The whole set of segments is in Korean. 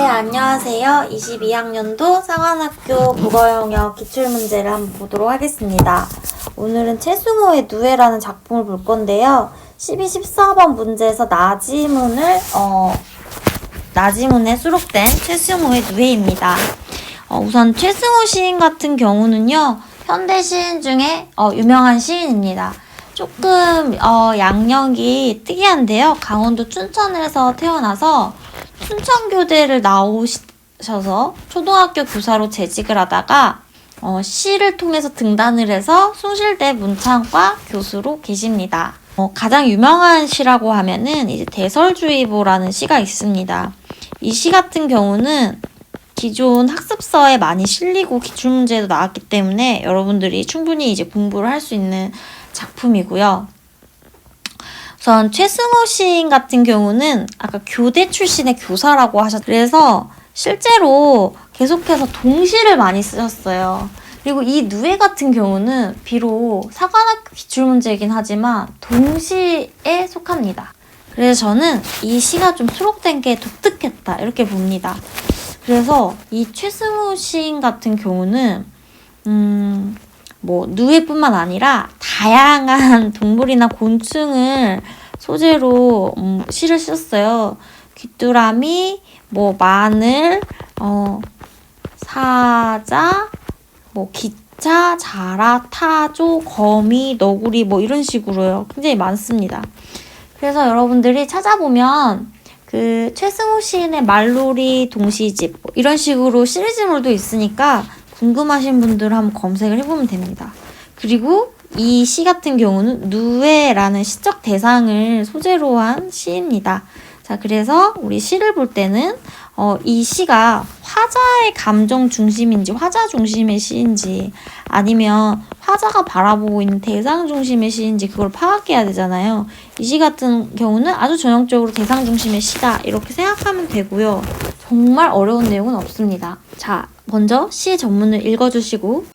안녕하세요. 22학년도 상한학교 국어영역 기출문제를 한번 보도록 하겠습니다. 오늘은 최승호의 누에라는 작품을 볼 건데요. 12, 14번 문제에서 나지문에 수록된 최승호의 누에입니다. 우선 최승호 시인 같은 경우는요, 현대 시인 중에 유명한 시인입니다. 조금 양력이 특이한데요. 강원도 춘천에서 태어나서 춘천교대를 나오셔서 초등학교 교사로 재직을 하다가 시를 통해서 등단을 해서 숭실대 문창과 교수로 계십니다. 가장 유명한 시라고 하면은 이제 대설주의보라는 시가 있습니다. 이 시 같은 경우는 기존 학습서에 많이 실리고 기출문제에도 나왔기 때문에 여러분들이 충분히 이제 공부를 할 수 있는 작품이고요. 우선 최승호 시인 같은 경우는 아까 교대 출신의 교사라고 하셨어요. 그래서 실제로 계속해서 동시를 많이 쓰셨어요. 그리고 이 누에 같은 경우는 비록 사관학교 기출문제이긴 하지만 동시에 속합니다. 그래서 저는 이 시가 좀 수록된 게 독특했다 이렇게 봅니다. 그래서 이 최승호 시인 같은 경우는 누에뿐만 아니라 다양한 동물이나 곤충을 소재로 시를 썼어요. 귀뚜라미, 마늘, 사자, 기차, 자라, 타조, 거미, 너구리 이런 식으로요. 굉장히 많습니다. 그래서 여러분들이 찾아보면 그 최승호 시인의 말놀이 동시집 이런 식으로 시리즈물도 있으니까 궁금하신 분들은 한번 검색을 해보면 됩니다. 그리고 이 시 같은 경우는 누에라는 시적 대상을 소재로 한 시입니다. 자, 그래서 우리 시를 볼 때는 이 시가 화자의 감정 중심인지 화자 중심의 시인지 아니면 화자가 바라보고 있는 대상 중심의 시인지 그걸 파악해야 되잖아요. 이 시 같은 경우는 아주 전형적으로 대상 중심의 시다 이렇게 생각하면 되고요. 정말 어려운 내용은 없습니다. 자, 먼저 시의 전문을 읽어주시고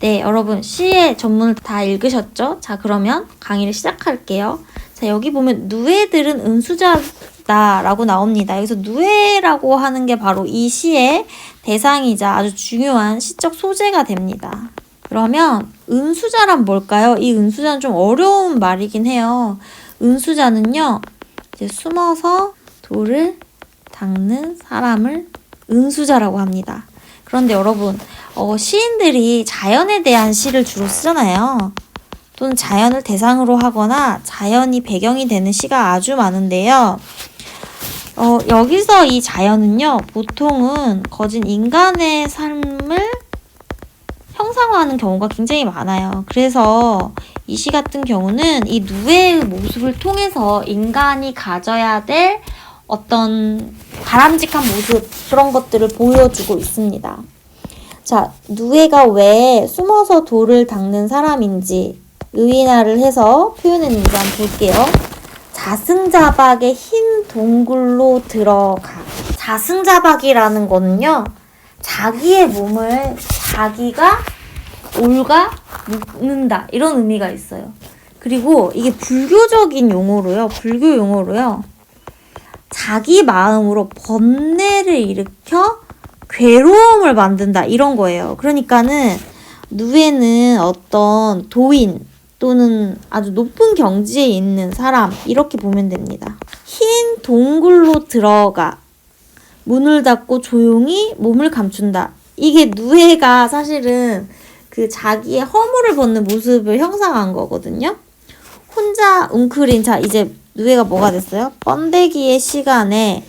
네, 여러분 시의 전문을 다 읽으셨죠? 자, 그러면 강의를 시작할게요. 자, 여기 보면 누에들은 은수자다라고 나옵니다. 여기서 누에라고 하는 게 바로 이 시의 대상이자 아주 중요한 시적 소재가 됩니다. 그러면 은수자란 뭘까요? 이 은수자는 좀 어려운 말이긴 해요. 은수자는요, 이제 숨어서 돌을 닦는 사람을 은수자라고 합니다. 그런데 여러분, 시인들이 자연에 대한 시를 주로 쓰잖아요. 또는 자연을 대상으로 하거나 자연이 배경이 되는 시가 아주 많은데요. 여기서 이 자연은요, 보통은 거진 인간의 삶을 형상화하는 경우가 굉장히 많아요. 그래서 이 시 같은 경우는 이 누에의 모습을 통해서 인간이 가져야 될 어떤 바람직한 모습, 그런 것들을 보여주고 있습니다. 자, 누에가 왜 숨어서 돌을 닦는 사람인지 의인화를 해서 표현했는지 한번 볼게요. 자승자박의 흰 동굴로 들어가. 자승자박이라는 거는요, 자기의 몸을 자기가 묶는다 이런 의미가 있어요. 그리고 이게 불교적인 용어로요, 불교 용어로요, 자기 마음으로 번뇌를 일으켜 괴로움을 만든다 이런 거예요. 그러니까는 누에는 어떤 도인 또는 아주 높은 경지에 있는 사람 이렇게 보면 됩니다. 흰 동굴로 들어가 문을 닫고 조용히 몸을 감춘다. 이게 누에가 사실은 그 자기의 허물을 벗는 모습을 형상한 거거든요. 혼자 웅크린, 자, 이제 누에가 뭐가 됐어요? 번데기의 시간에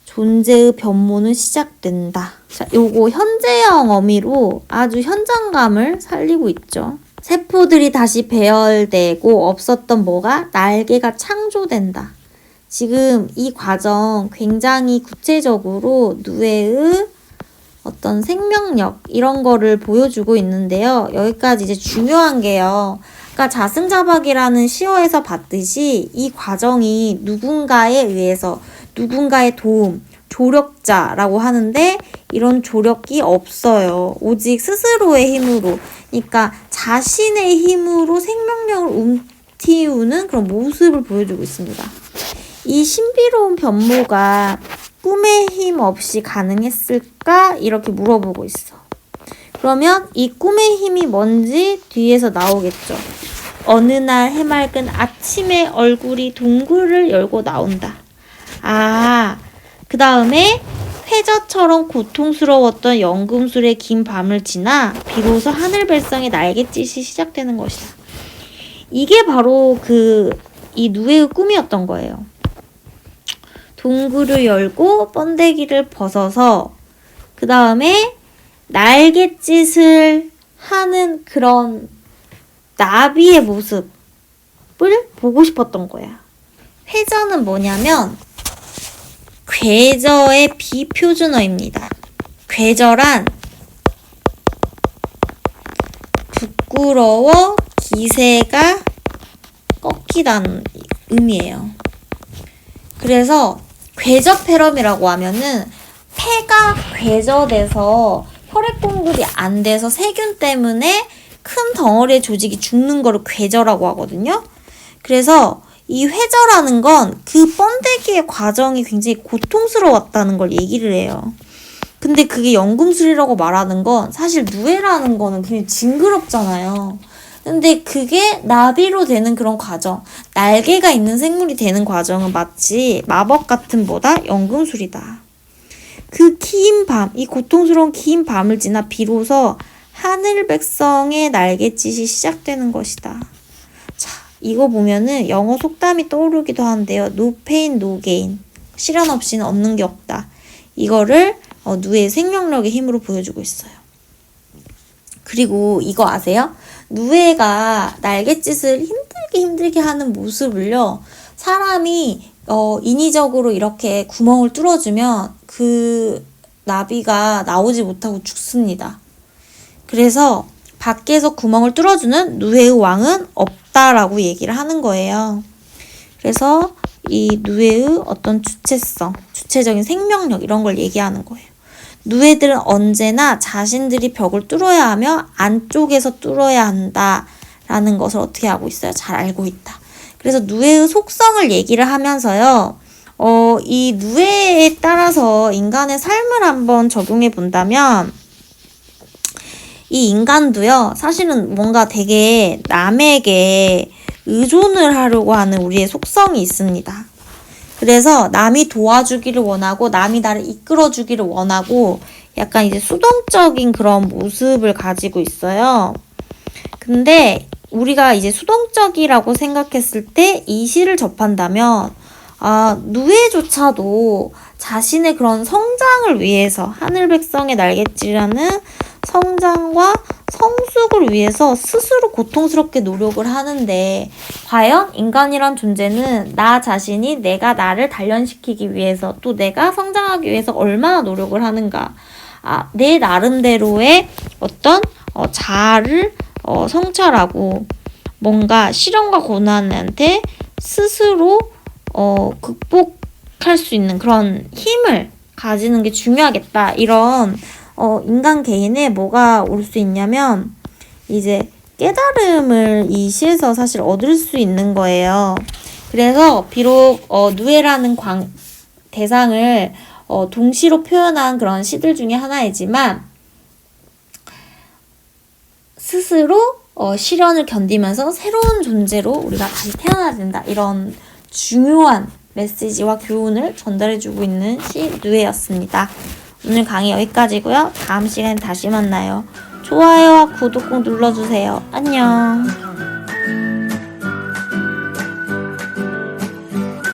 존재의 변모는 시작된다. 자, 요거 현재형 어미로 아주 현장감을 살리고 있죠. 세포들이 다시 배열되고 없었던 날개가 창조된다. 지금 이 과정 굉장히 구체적으로 누에의 어떤 생명력 이런 거를 보여주고 있는데요. 여기까지 이제 중요한 게요. 그러니까 자승자박이라는 시어에서 봤듯이 이 과정이 누군가에 의해서 누군가의 도움, 조력자라고 하는데 이런 조력이 없어요. 오직 스스로의 힘으로, 그러니까 자신의 힘으로 생명력을 움티우는 그런 모습을 보여주고 있습니다. 이 신비로운 변모가 꿈의 힘 없이 가능했을까? 이렇게 물어보고 있어. 그러면 이 꿈의 힘이 뭔지 뒤에서 나오겠죠. 어느 날 해맑은 아침에 얼굴이 동굴을 열고 나온다. 그 다음에 회저처럼 고통스러웠던 연금술의 긴 밤을 지나 비로소 하늘별성의 날갯짓이 시작되는 것이다. 이게 바로 이 누에의 꿈이었던 거예요. 동굴을 열고 번데기를 벗어서 그 다음에 날갯짓을 하는 그런 나비의 모습을 보고 싶었던 거야. 회저는 뭐냐면 괴저의 비표준어입니다. 괴저란 부끄러워 기세가 꺾이다는 의미예요. 그래서 괴저폐렴이라고 하면은 폐가 괴저돼서 혈액 공급이 안 돼서 세균 때문에 큰 덩어리의 조직이 죽는 거를 괴저라고 하거든요. 그래서 이 회저라는 건 그 번데기의 과정이 굉장히 고통스러웠다는 걸 얘기를 해요. 근데 그게 연금술이라고 말하는 건 사실 누에라는 거는 그냥 징그럽잖아요. 근데 그게 나비로 되는 그런 과정, 날개가 있는 생물이 되는 과정은 마치 마법 같은 보다 연금술이다. 그 긴 밤, 이 고통스러운 긴 밤을 지나 비로소 하늘 백성의 날갯짓이 시작되는 것이다. 자, 이거 보면은 영어 속담이 떠오르기도 하는데요. No pain, no gain. 시련 없이는 얻는 게 없다. 이거를 누에의 생명력의 힘으로 보여주고 있어요. 그리고 이거 아세요? 누에가 날갯짓을 힘들게 하는 모습을요. 사람이 인위적으로 이렇게 구멍을 뚫어주면 그 나비가 나오지 못하고 죽습니다. 그래서 밖에서 구멍을 뚫어주는 누에의 왕은 없다라고 얘기를 하는 거예요. 그래서 이 누에의 어떤 주체성, 주체적인 생명력 이런 걸 얘기하는 거예요. 누에들은 언제나 자신들이 벽을 뚫어야 하며 안쪽에서 뚫어야 한다라는 것을 어떻게 하고 있어요? 잘 알고 있다. 그래서 누에의 속성을 얘기를 하면서요. 이 누에에 따라서 인간의 삶을 한번 적용해 본다면 이 인간도요. 사실은 뭔가 되게 남에게 의존을 하려고 하는 우리의 속성이 있습니다. 그래서 남이 도와주기를 원하고 남이 나를 이끌어주기를 원하고 약간 이제 수동적인 그런 모습을 가지고 있어요. 근데 우리가 이제 수동적이라고 생각했을 때 이 시를 접한다면 누에조차도 자신의 그런 성장을 위해서 하늘 백성의 날갯짓이라는 성장과 성숙을 위해서 스스로 고통스럽게 노력을 하는데 과연 인간이란 존재는 나 자신이 내가 나를 단련시키기 위해서 또 내가 성장하기 위해서 얼마나 노력을 하는가 내 나름대로의 어떤 자아를 성찰하고 뭔가 시련과 고난한테 스스로 극복할 수 있는 그런 힘을 가지는 게 중요하겠다. 이런 인간 개인에 뭐가 올 수 있냐면 이제 깨달음을 이 시에서 사실 얻을 수 있는 거예요. 그래서 비록 누에라는 대상을 동시로 표현한 그런 시들 중에 하나이지만 스스로 시련을 견디면서 새로운 존재로 우리가 다시 태어나야 된다. 이런 중요한 메시지와 교훈을 전달해주고 있는 시 누에였습니다. 오늘 강의 여기까지고요. 다음 시간에 다시 만나요. 좋아요와 구독 꼭 눌러주세요. 안녕.